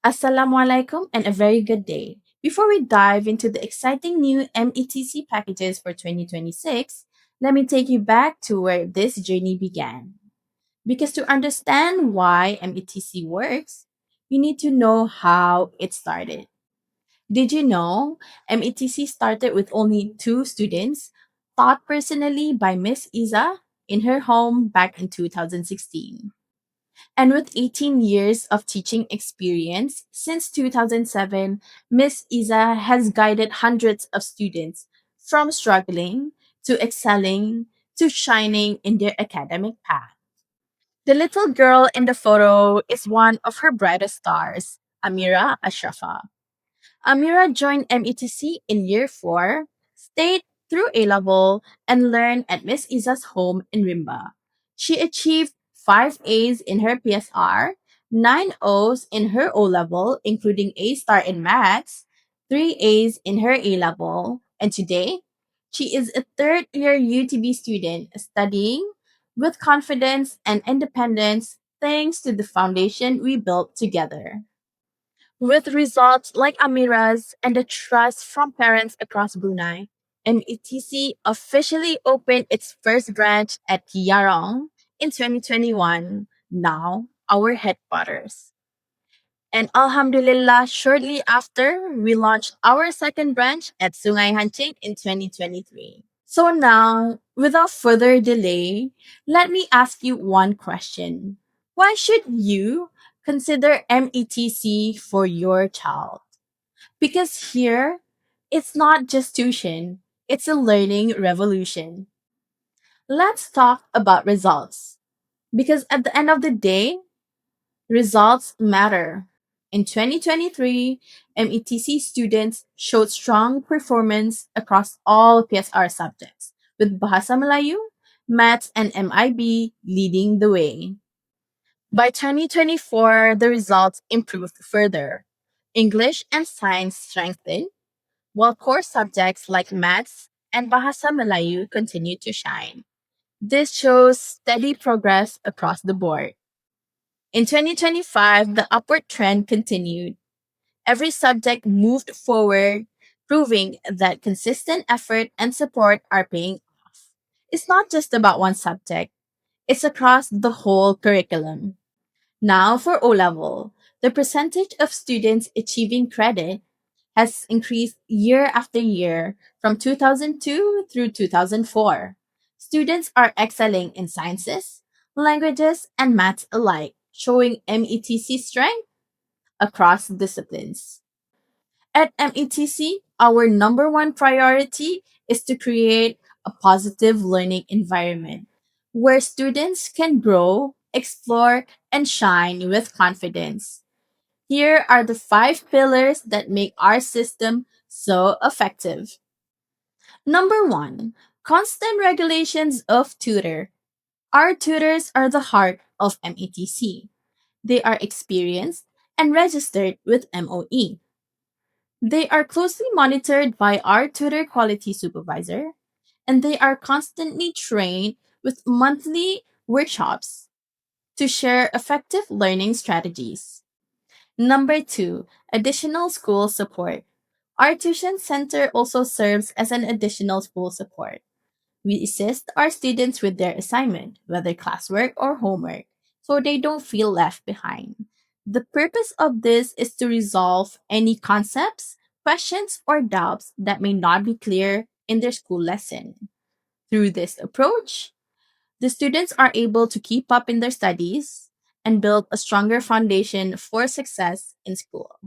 Assalamualaikum and a very good day. Before we dive into the exciting new METC packages for 2026, let me take you back to where this journey began. Because to understand why METC works, you need to know how it started. Did you know METC started with only two students, taught personally by Miss Ezzah in her home back in 2016? And with 18 years of teaching experience since 2007, Miss Isa has guided hundreds of students from struggling to excelling to shining in their academic path. The little girl in the photo is one of her brightest stars, Amira Ashrafa. Amira joined METC in year 4, stayed through A level, and learned at Miss Isa's home in Rimba. She achieved 5 A's in her PSR, 9 O's in her O level, including A star in maths, 3 A's in her A level, and today she is a third year UTB student studying with confidence and independence thanks to the foundation we built together. With results like Amira's and the trust from parents across Brunei, METC officially opened its first branch at Kiarong in 2021, now our headquarters. And Alhamdulillah, shortly after, we launched our second branch at Sungai Hanching in 2023. So now, without further delay, let me ask you one question. Why should you consider METC for your child? Because here, it's not just tuition, it's a learning revolution. Let's talk about results. Because at the end of the day, results matter. In 2023, METC students showed strong performance across all PSR subjects, with Bahasa Melayu, Maths, and MIB leading the way. By 2024, the results improved further. English and science strengthened, while core subjects like Maths and Bahasa Melayu continue to shine. This shows steady progress across the board. In 2025, the upward trend continued. Every subject moved forward, proving that consistent effort and support are paying off. It's not just about one subject, it's across the whole curriculum. Now, for O level, the percentage of students achieving credit has increased year after year from 2002 through 2004. Students are excelling in sciences, languages, and maths alike, showing METC strength across disciplines. At METC, our number one priority is to create a positive learning environment where students can grow, explore, and shine with confidence. Here are the 5 pillars that make our system so effective. Number 1, constant regulations of tutor. Our tutors are the heart of METC. They are experienced and registered with MOE. They are closely monitored by our tutor quality supervisor, and they are constantly trained with monthly workshops to share effective learning strategies. Number 2, additional school support. Our tuition center also serves as an additional school support. We assist our students with their assignment, whether classwork or homework, so they don't feel left behind. The purpose of this is to resolve any concepts, questions, or doubts that may not be clear in their school lesson. Through this approach, the students are able to keep up in their studies and build a stronger foundation for success in school.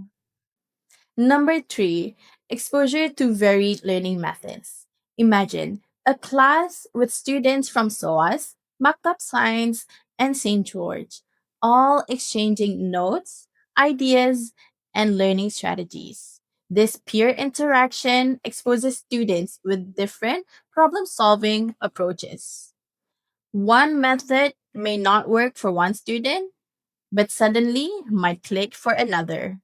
Number 3, exposure to varied learning methods. Imagine a class with students from SOAS, Maktab Science, and St. George, all exchanging notes, ideas, and learning strategies. This peer interaction exposes students with different problem solving approaches. One method may not work for one student, but suddenly might click for another.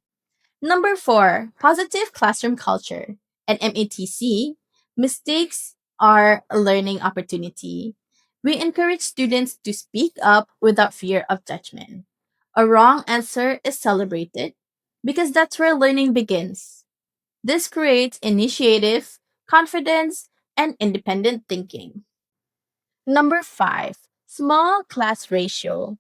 Number 4, positive classroom culture. At METC, mistakes are a learning opportunity. We encourage students to speak up without fear of judgment. A wrong answer is celebrated, because that's where learning begins. This creates initiative, confidence, and independent thinking. Number 5, small class ratio.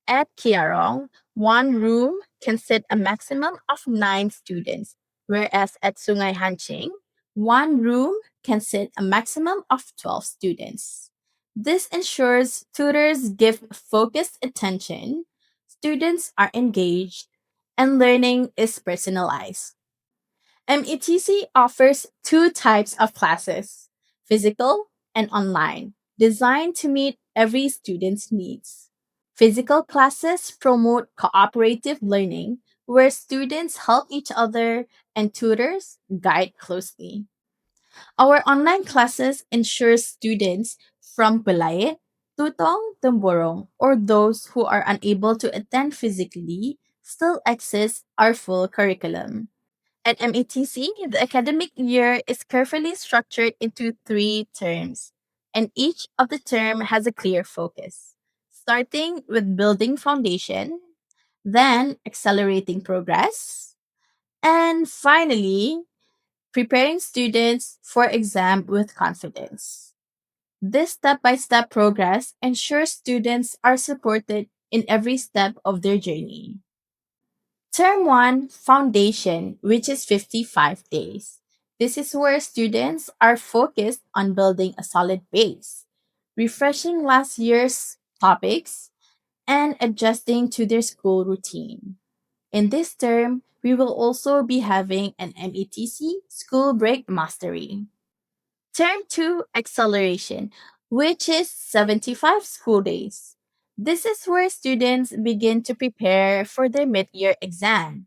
At Kiarong, one room can sit a maximum of 9 students, whereas at Sungai Hanching, one room can sit a maximum of 12 students. This ensures tutors give focused attention, students are engaged, and learning is personalized. METC offers two types of classes, physical and online, designed to meet every student's needs. Physical classes promote cooperative learning where students help each other and tutors guide closely. Our online classes ensure students from Palaye, Tutong, Temborong, or those who are unable to attend physically still access our full curriculum. At METC, the academic year is carefully structured into 3 terms, and each of the term has a clear focus, starting with building foundation, then accelerating progress, and finally, preparing students for exam with confidence. This step-by-step progress ensures students are supported in every step of their journey. Term 1 Foundation, which is 55 days. This is where students are focused on building a solid base, refreshing last year's topics, and adjusting to their school routine. In this term, we will also be having an METC school break mastery. Term 2 Acceleration, which is 75 school days. This is where students begin to prepare for their mid year exam,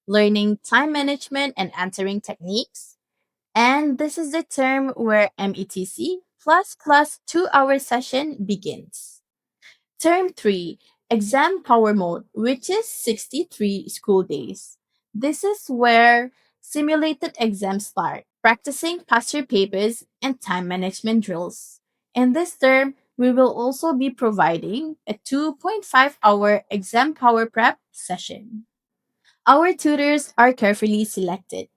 learning time management and answering techniques. And this is the term where METC plus 2 hour session begins. Term 3 Exam Power Mode, which is 63 school days. This is where simulated exams start, practicing past year papers and time management drills. In this term, we will also be providing a 2.5-hour exam power prep session. Our tutors are carefully selected.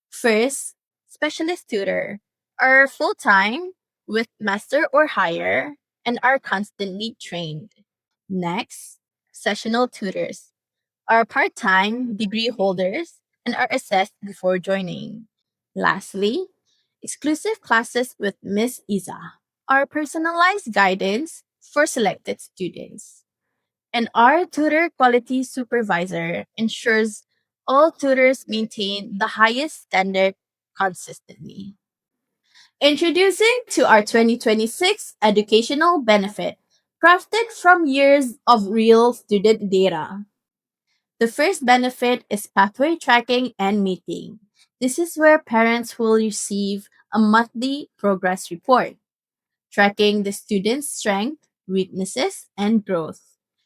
First, specialist tutor are full time with master or higher and are constantly trained. Next, sessional tutors are part time degree holders and are assessed before joining. Lastly, exclusive classes with Miss Ezzah are personalized guidance for selected students. And our tutor quality supervisor ensures all tutors maintain the highest standard consistently. Introducing to our 2026 educational benefit, crafted from years of real student data. The first benefit is pathway tracking and meeting. This is where parents will receive a monthly progress report tracking the student's strength, weaknesses, and growth.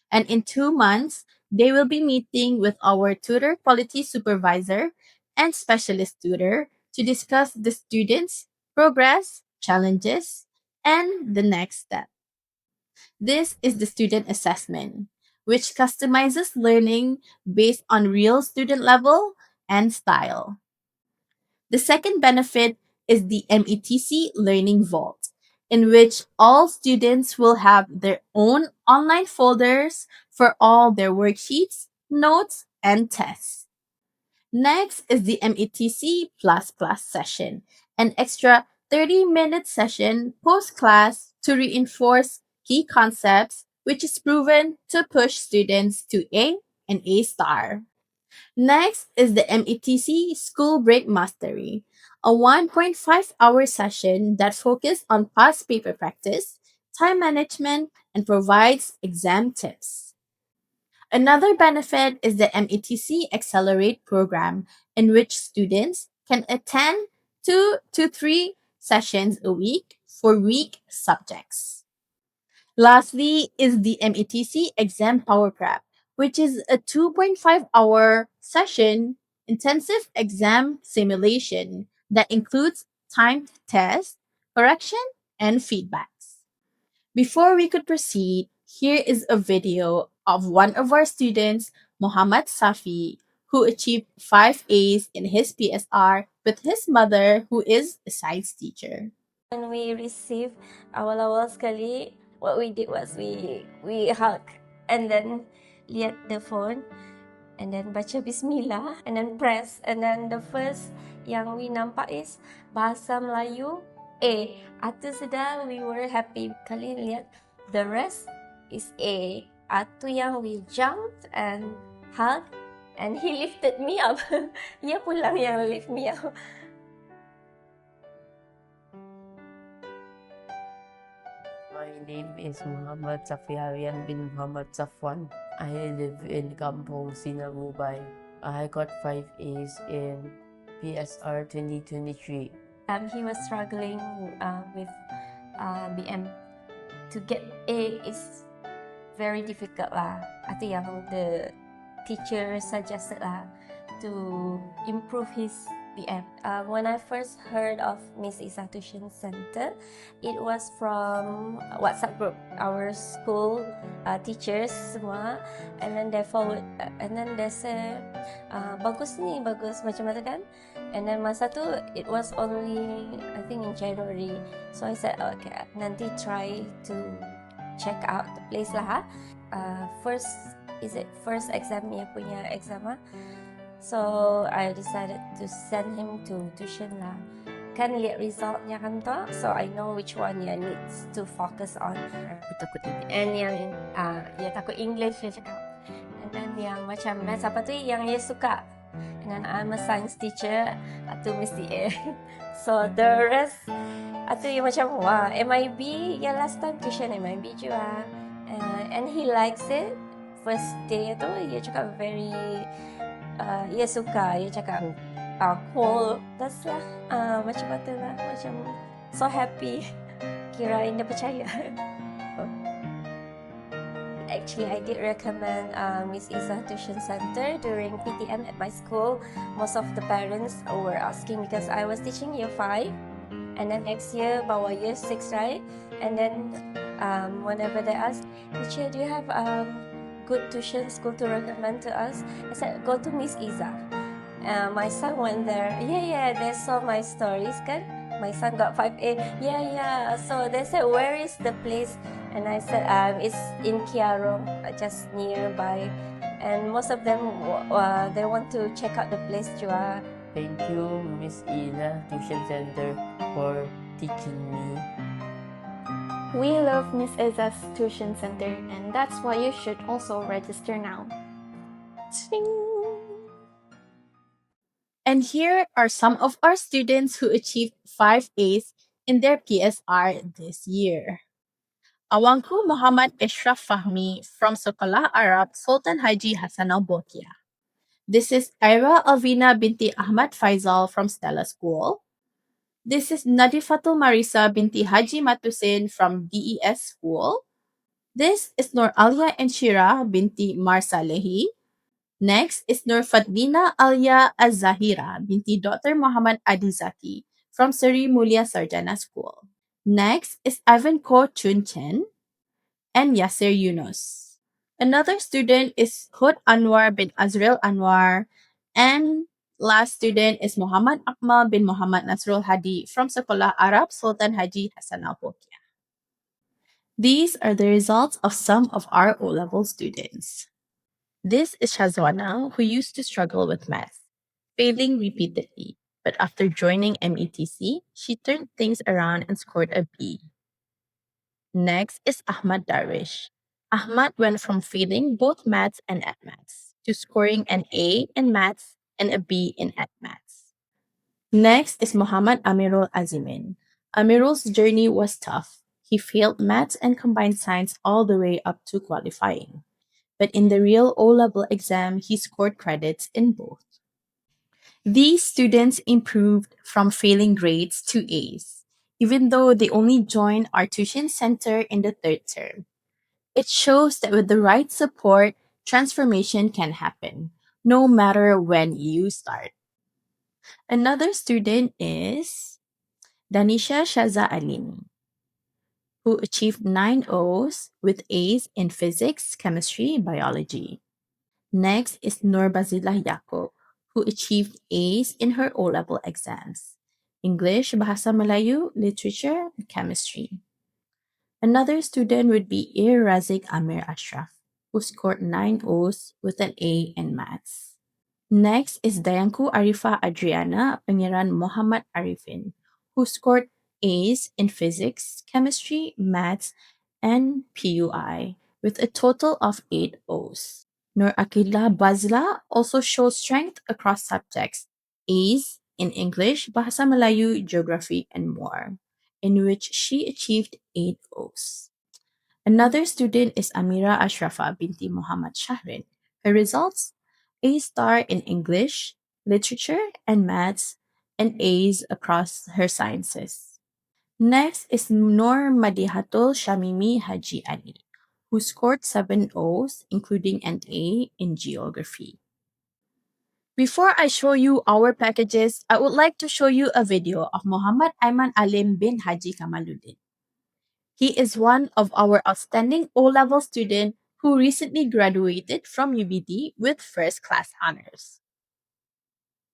And in 2 months, they will be meeting with our tutor quality supervisor and specialist tutor to discuss the student's progress, challenges, and the next step. This is the student assessment, which customizes learning based on real student level and style. The second benefit is the METC Learning Vault, in which all students will have their own online folders for all their worksheets, notes, and tests. Next is the METC Plus session, an extra 30-minute session post class to reinforce key concepts, which is proven to push students to A and A star. Next is the METC School Break Mastery, a 1.5-hour session that focuses on past paper practice, time management, and provides exam tips. Another benefit is the METC Accelerate program, in which students can attend 2 to 3 sessions a week for weak subjects. Lastly is the METC Exam Power Prep, which is a 2.5-hour session intensive exam simulation that includes timed tests, correction, and feedbacks. Before we could proceed, here is a video of one of our students, Muhammad Safi, who achieved 5 A's in his PSR with his mother, who is a science teacher. When we received awal-awal sekali, what we did was we hug and then lihat the phone and then baca bismillah and then press and then the first yang we nampak is bahasa Melayu A. Atu sudah we were happy kali lihat the rest is A. Atu yang we jumped and hugged and he lifted me up. Dia pulang yang lift me up. My name is Muhammad Safiarian bin Muhammad Safwan. I live in Kampong Sinabubay. I got 5 A's in PSR 2023. He was struggling with BM. To get A is very difficult lah. Itu yang the teacher suggested lah to improve his BM. When I first heard of Miss Ezzah Tuition Center, it was from WhatsApp group. Our school teachers semua, and then they forward, and then they say, bagus ni, bagus macam mana kan? And then masa tu it was only I think in January, so I said okay, nanti try to check out the place lah. First exam niya punya exam ah. So I decided to send him to tuition lah. Kan lihat resultnya kan toh, so I know which one yang needs to focus on. Aku takut ini. And yang dia takut English dia cakap. And then yang macam maths apa tu yang dia suka. And then I'm a science teacher, atu mesti A. So the rest atu yang macam wah MIB ya last time tuition MIB juga. And he likes it. First day tu dia cakap very dia suka, dia cakap cool, that's lah, macam mana lah, macam so happy, kirain dia percaya. Actually, I did recommend Miss Ezzah Tuition Center during PTM at my school. Most of the parents were asking because I was teaching year 5, and then next year bawa year 6, right? And then whenever they ask, teacher, do you have good tuition school to recommend to us? I said, go to Miss Ezzah. My son went there. Yeah, they saw my stories kan. My son got 5A. Yeah. So they said, where is the place? And I said, it's in Kiarong, just nearby. And most of them, they want to check out the place juga. Thank you, Miss Ezzah Tuition Center, for teaching me. We love Miss Ezzah's Tuition Center, and that's why you should also register now. And here are some of our students who achieved 5 A's in their PSR this year. Awangku Muhammad Ishraf Fahmi from Sekolah Arab Sultan Haji Hassan Al Bolkiah. This is Ira Alvina binti Ahmad Faisal from Stella School. This is Nadifatul Marisa binti Haji Matusin from DES School. This is Nur Alia Enshira binti Mar Salehi. Next is Nur Fadlina Alia Az-Zahira binti Dr. Muhammad Adizaki from Seri Mulia Sarjana School. Next is Ivan Ko Chun Chen and Yasser Yunus. Another student is Hud Anwar bin Azrael Anwar, and last student is Muhammad Akmal bin Muhammad Nasrul Hadi from Sekolah Arab Sultan Haji Hassan Al Bolkiah. These are the results of some of our O-level students. This is Shazwana, who used to struggle with math, failing repeatedly, but after joining METC, she turned things around and scored a B. Next is Ahmad Darwish. Ahmad went from failing both maths and maths to scoring an A in maths and a B in maths. Next is Muhammad Amirul Azimin. Amirul's journey was tough. He failed maths and combined science all the way up to qualifying. But in the real O-level exam, he scored credits in both. These students improved from failing grades to A's, even though they only joined our tuition center in the 3rd term. It shows that with the right support, transformation can happen, no matter when you start. Another student is Danisha Shaza Alini, who achieved 9 O's with A's in physics, chemistry, biology. Next is Nurbazilah Yaakob, who achieved A's in her O-level exams: English, Bahasa Melayu, Literature, and Chemistry. Another student would be Razik Amir Ashraf, who scored 9 O's with an A in Maths. Next is Dayanku Arifa Adriana Pangeran Muhammad Arifin, who scored A's in Physics, Chemistry, Maths, and PUI, with a total of 8 O's. Nur Akila Bazla also shows strength across subjects: A's in English, Bahasa Melayu, Geography, and more, in which she achieved 8 O's. Another student is Amira Ashrafa binti Muhammad Shahrin. Her results: A star in English, Literature, and Maths, and A's across her sciences. Next is Nur Madihatul Shamimi Haji Ali, who scored 7 O's, including an A in Geography. Before I show you our packages, I would like to show you a video of Muhammad Aiman Alim bin Haji Kamaluddin. He is one of our outstanding O-level students who recently graduated from UBD with first class honors.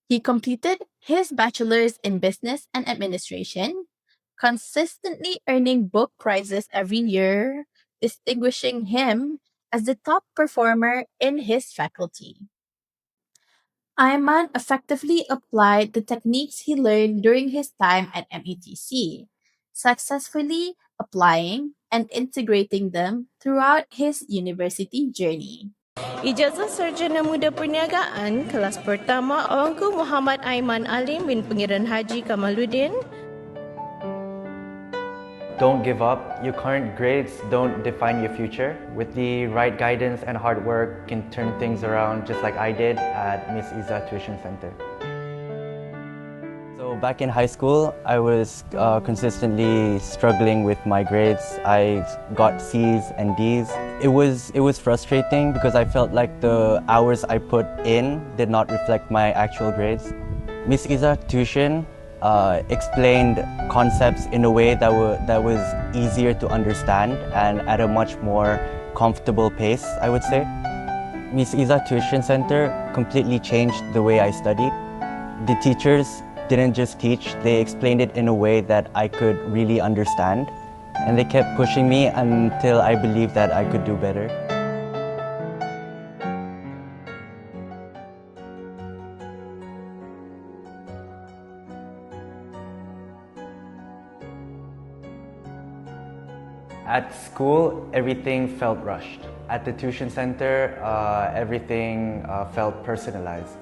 He completed his bachelor's in business and administration, consistently earning book prizes every year, distinguishing him as the top performer in his faculty. Ayman effectively applied the techniques he learned during his time at METC, successfully applying and integrating them throughout his university journey. Ijazah Sarjana Muda Perniagaan kelas pertama Awangku Muhammad Aiman Alim bin Pengiran Haji Kamaluddin. Don't give up. Your current grades don't define your future. With the right guidance and hard work, you can turn things around just like I did at Miss Ezzah Tuition Center. So back in high school, I was consistently struggling with my grades. I got C's and D's. It was frustrating because I felt like the hours I put in did not reflect my actual grades. Miss Ezzah Tuition explained concepts in a way that was easier to understand and at a much more comfortable pace, I would say. Miss Ezzah Tuition Center completely changed the way I studied. The teachers didn't just teach, they explained it in a way that I could really understand. And they kept pushing me until I believed that I could do better. At school, everything felt rushed. At the tuition center, everything felt personalized.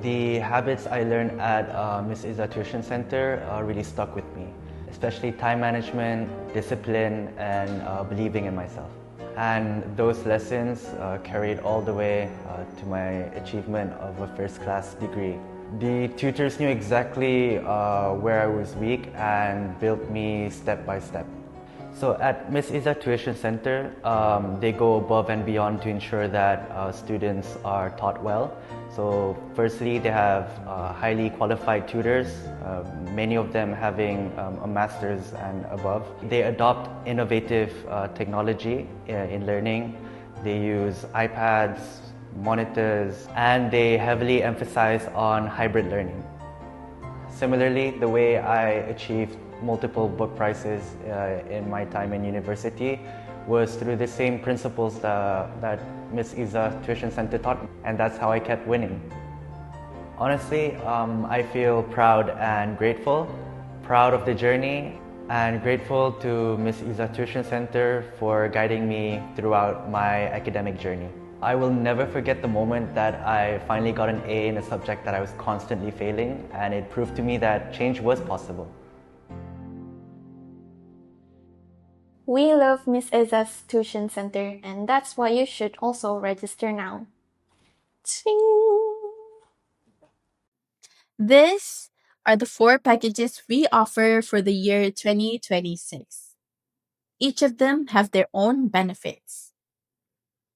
The habits I learned at Miss Ezzah Tuition Center really stuck with me, especially time management, discipline, and believing in myself. And those lessons carried all the way to my achievement of a first-class degree. The tutors knew exactly where I was weak and built me step by step. So at Miss Ezzah Tuition Center, they go above and beyond to ensure that students are taught well. So firstly, they have highly qualified tutors, many of them having a master's and above. They adopt innovative technology in learning. They use iPads, monitors, and they heavily emphasize on hybrid learning. Similarly, the way I achieved multiple book prizes in my time in university was through the same principles that Miss Ezzah Tuition Center taught me, and that's how I kept winning. Honestly, I feel proud and grateful, proud of the journey, and grateful to Miss Ezzah Tuition Center for guiding me throughout my academic journey. I will never forget the moment that I finally got an A in a subject that I was constantly failing, and it proved to me that change was possible. We love Miss Ezzah's Tuition Center, and that's why you should also register now. These are the 4 packages we offer for the year 2026. Each of them have their own benefits.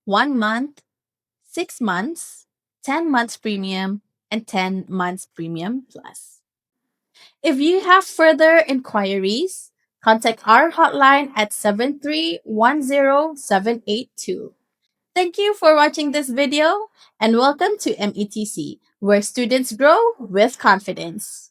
1 month, 6 months, 10 months premium, and 10 months premium plus. If you have further inquiries, contact our hotline at 7310782. Thank you for watching this video and welcome to METC, where students grow with confidence.